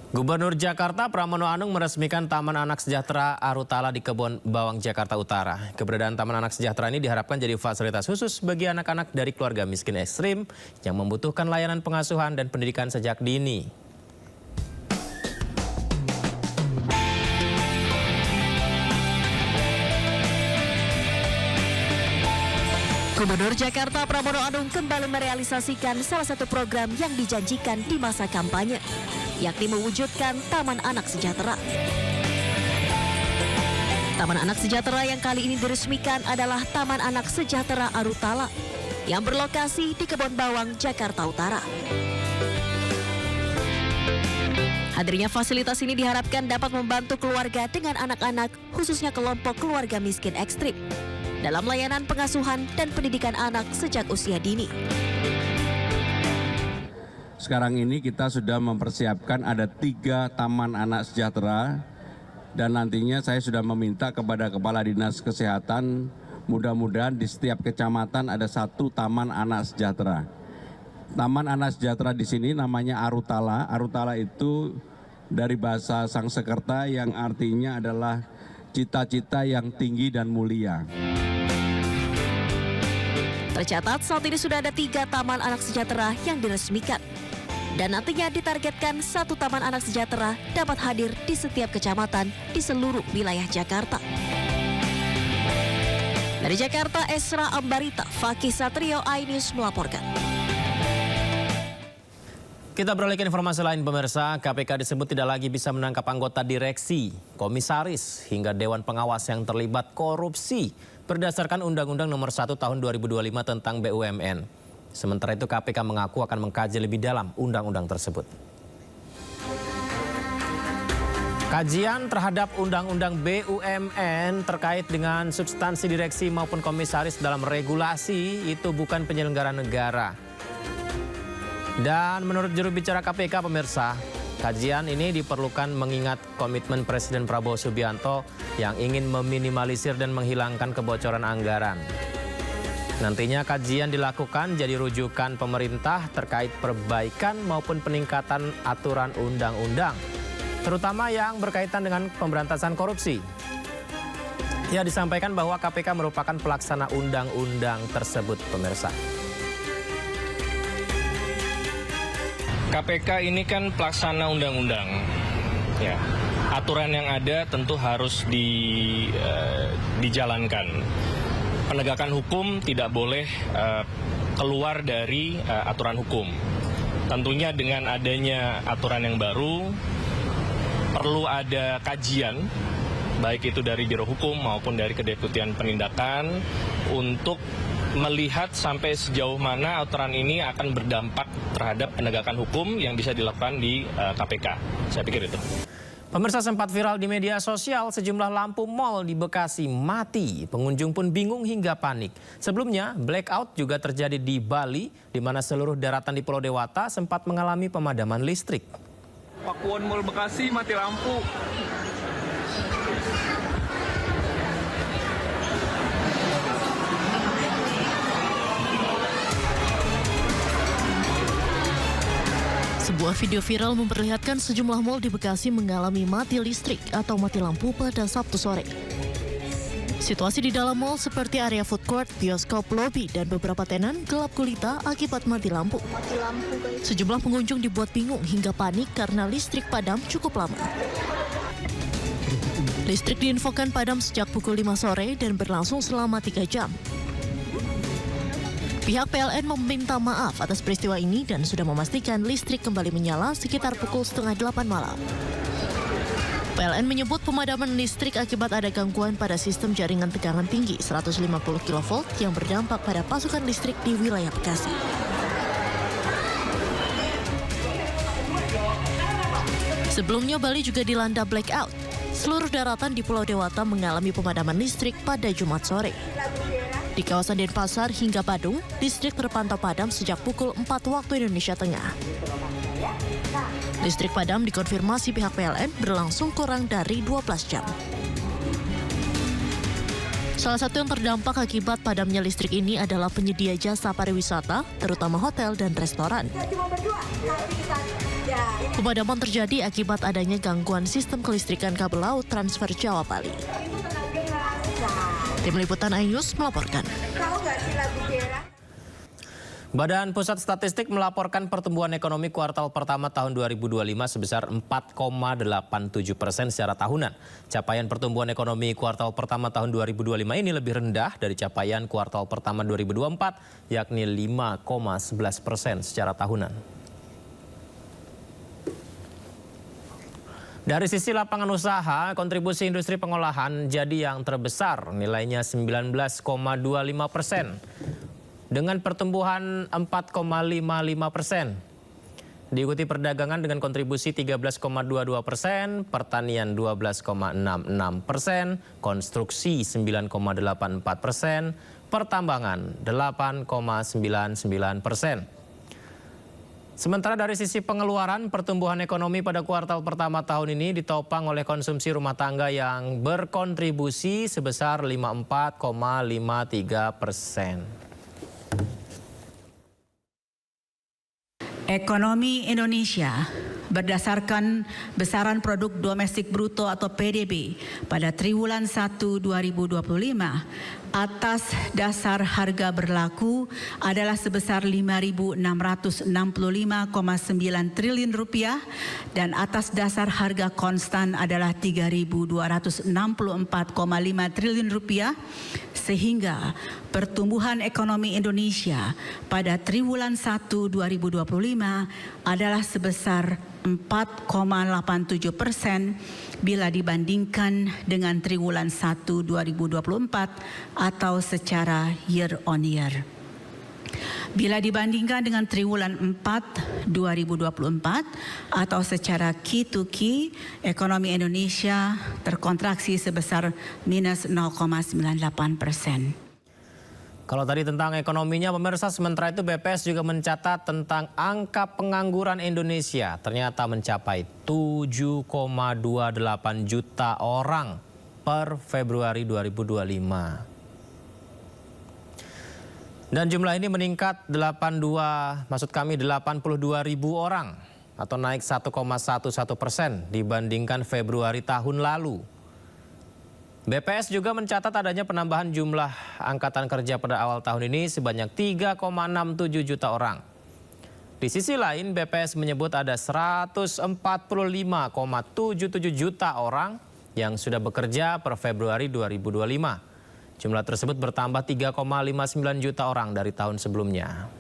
Gubernur Jakarta Pramono Anung meresmikan Taman Anak Sejahtera Arutala di Kebon Bawang, Jakarta Utara. Keberadaan Taman Anak Sejahtera ini diharapkan jadi fasilitas khusus bagi anak-anak dari keluarga miskin ekstrim yang membutuhkan layanan pengasuhan dan pendidikan sejak dini. Gubernur Jakarta Pramono Anung kembali merealisasikan salah satu program yang dijanjikan di masa kampanye, yakni mewujudkan Taman Anak Sejahtera. Taman Anak Sejahtera yang kali ini diresmikan adalah Taman Anak Sejahtera Arutala yang berlokasi di Kebon Bawang, Jakarta Utara. Hadirnya fasilitas ini diharapkan dapat membantu keluarga dengan anak-anak, khususnya kelompok keluarga miskin ekstrim, dalam layanan pengasuhan dan pendidikan anak sejak usia dini. Sekarang ini kita sudah mempersiapkan ada 3 taman anak sejahtera dan nantinya saya sudah meminta kepada Kepala Dinas Kesehatan mudah-mudahan di setiap kecamatan ada 1 taman anak sejahtera. Taman anak sejahtera di sini namanya Arutala. Arutala itu dari bahasa Sangsekerta yang artinya adalah cita-cita yang tinggi dan mulia. Tercatat saat ini sudah ada 3 taman anak sejahtera yang diresmikan. Dan nantinya ditargetkan 1 taman anak sejahtera dapat hadir di setiap kecamatan di seluruh wilayah Jakarta. Dari Jakarta, Esra Ambarita, Fakih Satrio, iNews melaporkan. Kita beralih ke informasi lain pemirsa, KPK disebut tidak lagi bisa menangkap anggota direksi, komisaris, hingga Dewan Pengawas yang terlibat korupsi berdasarkan Undang-Undang Nomor 1 Tahun 2025 tentang BUMN. Sementara itu KPK mengaku akan mengkaji lebih dalam undang-undang tersebut. Kajian terhadap Undang-Undang BUMN terkait dengan substansi direksi maupun komisaris dalam regulasi itu bukan penyelenggara negara. Dan menurut juru bicara KPK pemirsa, kajian ini diperlukan mengingat komitmen Presiden Prabowo Subianto yang ingin meminimalisir dan menghilangkan kebocoran anggaran. Nantinya kajian dilakukan jadi rujukan pemerintah terkait perbaikan maupun peningkatan aturan undang-undang, terutama yang berkaitan dengan pemberantasan korupsi. Ya, disampaikan bahwa KPK merupakan pelaksana undang-undang tersebut pemirsa. KPK ini kan pelaksana undang-undang, ya. Aturan yang ada tentu harus dijalankan. Penegakan hukum tidak boleh keluar dari aturan hukum. Tentunya dengan adanya aturan yang baru, perlu ada kajian, baik itu dari Biro Hukum maupun dari Kedeputian Penindakan, untuk melihat sampai sejauh mana aturan ini akan berdampak terhadap penegakan hukum yang bisa dilakukan di KPK. Saya pikir itu. Pemirsa, sempat viral di media sosial sejumlah lampu mal di Bekasi mati. Pengunjung pun bingung hingga panik. Sebelumnya, blackout juga terjadi di Bali, di mana seluruh daratan di Pulau Dewata sempat mengalami pemadaman listrik. Pakuwon Mall Bekasi mati lampu. Sebuah video viral memperlihatkan sejumlah mal di Bekasi mengalami mati listrik atau mati lampu pada Sabtu sore. Situasi di dalam mal seperti area food court, bioskop, lobi, dan beberapa tenan gelap gulita akibat mati lampu. Sejumlah pengunjung dibuat bingung hingga panik karena listrik padam cukup lama. Listrik diinfokan padam sejak pukul 5 sore dan berlangsung selama 3 jam. Pihak PLN meminta maaf atas peristiwa ini dan sudah memastikan listrik kembali menyala sekitar pukul 7:30 malam. PLN menyebut pemadaman listrik akibat ada gangguan pada sistem jaringan tegangan tinggi 150 kV yang berdampak pada pasokan listrik di wilayah Bekasi. Sebelumnya Bali juga dilanda blackout. Seluruh daratan di Pulau Dewata mengalami pemadaman listrik pada Jumat sore. Di kawasan Denpasar hingga Badung, listrik terpantau padam sejak pukul 4 waktu Indonesia Tengah. Listrik padam dikonfirmasi pihak PLN berlangsung kurang dari 12 jam. Salah satu yang terdampak akibat padamnya listrik ini adalah penyedia jasa pariwisata, terutama hotel dan restoran. Pemadaman terjadi akibat adanya gangguan sistem kelistrikan kabel laut transfer Jawa Bali. Tim Liputan iNews melaporkan. Badan Pusat Statistik melaporkan pertumbuhan ekonomi kuartal pertama tahun 2025 sebesar 4,87% secara tahunan. Capaian pertumbuhan ekonomi kuartal pertama tahun 2025 ini lebih rendah dari capaian kuartal pertama 2024, yakni 5,11% secara tahunan. Dari sisi lapangan usaha, kontribusi industri pengolahan jadi yang terbesar, nilainya 19,25%. Dengan pertumbuhan 4,55%. Diikuti perdagangan dengan kontribusi 13,22%, pertanian 12,66%, konstruksi 9,84%, pertambangan 8,99%. Sementara dari sisi pengeluaran, pertumbuhan ekonomi pada kuartal pertama tahun ini ditopang oleh konsumsi rumah tangga yang berkontribusi sebesar 54,53%. Ekonomi Indonesia berdasarkan besaran produk domestik bruto atau PDB pada triwulan 1 2025 atas dasar harga berlaku adalah sebesar 5.665,9 triliun rupiah dan atas dasar harga konstan adalah 3.264,5 triliun rupiah, sehingga pertumbuhan ekonomi Indonesia pada triwulan 1 2025 adalah sebesar 4,87% bila dibandingkan dengan triwulan 1 2024 atau secara year on year. Bila dibandingkan dengan triwulan 4 2024 atau secara Q to Q, ekonomi Indonesia terkontraksi sebesar minus 0,98%. Kalau tadi tentang ekonominya, pemirsa, sementara itu BPS juga mencatat tentang angka pengangguran Indonesia ternyata mencapai 7,28 juta orang per Februari 2025. Dan jumlah ini meningkat 82 ribu orang atau naik 1,11% dibandingkan Februari tahun lalu. BPS juga mencatat adanya penambahan jumlah angkatan kerja pada awal tahun ini sebanyak 3,67 juta orang. Di sisi lain, BPS menyebut ada 145,77 juta orang yang sudah bekerja per Februari 2025. Jumlah tersebut bertambah 3,59 juta orang dari tahun sebelumnya.